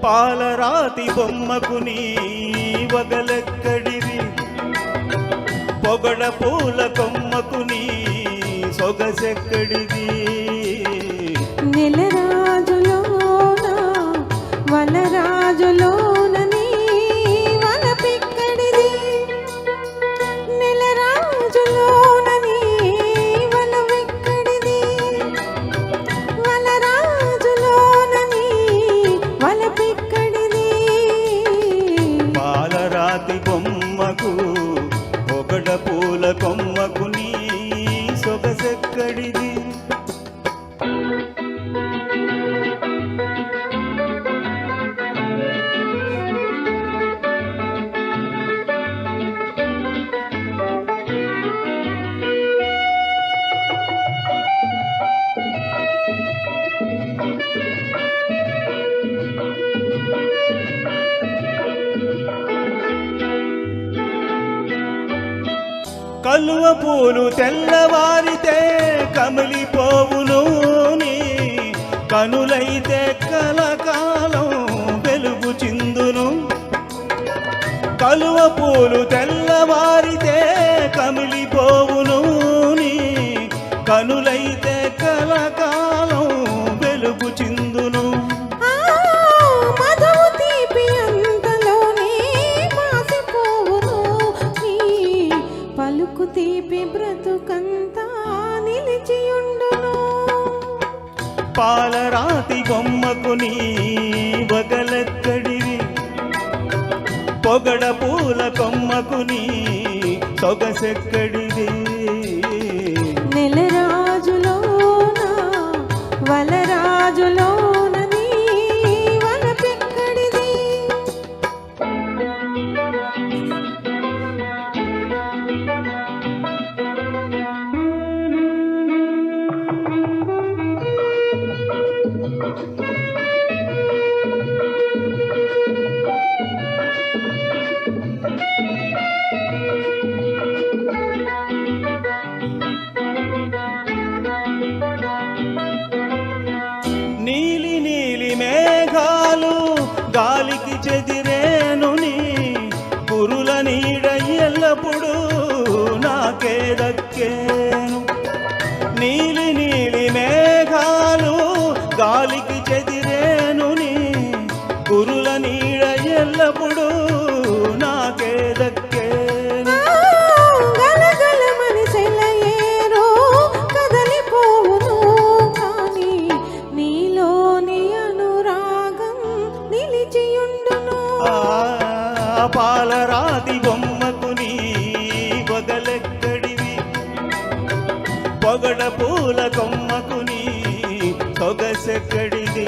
పాలరాతి బొమ్మకు నీ వగలెక్కడిది, పొగడ పూల కొమ్మకు నీ సొగసెక్కడిది. నెలరాజులోన వనరాజులోన నీ వలపెక్కడిది, నెలరాజులోన నీ వలపెక్కడిది, వనరాజులోన నీ వలపెక్కడిది. పాలరాతి బొమ్మకు పొగడ పూల కొమ్మకు నీ సొగసెక్కడిది. కలువ పూలు తెల్లవారితే కమిలిపోవును నీ కనులైతే కలకాలం వెలుగు చిందును. కలువ పూలు తెల్లవారితే కమిలిపోవును నీ కనులైతే కలకాలం వెలుగు చిందును. పలుకు తీపి బ్రతుకంతా నిలిచియుండును. పాలరాతి బొమ్మకు నీ వగలెక్కడివి, పొగడ పూల కొమ్మకు నీ సొగసెక్కడిది. నెలరాజులోన వలరాజులోన నీ వలపెక్కడిది. నీలి నీలి మేఘాలు గాలికి చెదిరేను నీ కురుల నీడ ఎల్లప్పుడు నాకే దక్కేను. నీలి నీలి మేఘాలు గాలికి చెదిరేను నీ కురుల నీడ ఎల్లప్పుడు నాకే దక్కేను. గలగలమని సెలయేరో కదలిపోవును కానీ నీలోని అనురాగం నిలిచియుండును. పాలరాతి బొమ్మకు నీ వగలెక్కడివి, పొగడ పూల కొమ్మకు నీ సొగసెక్కడిది.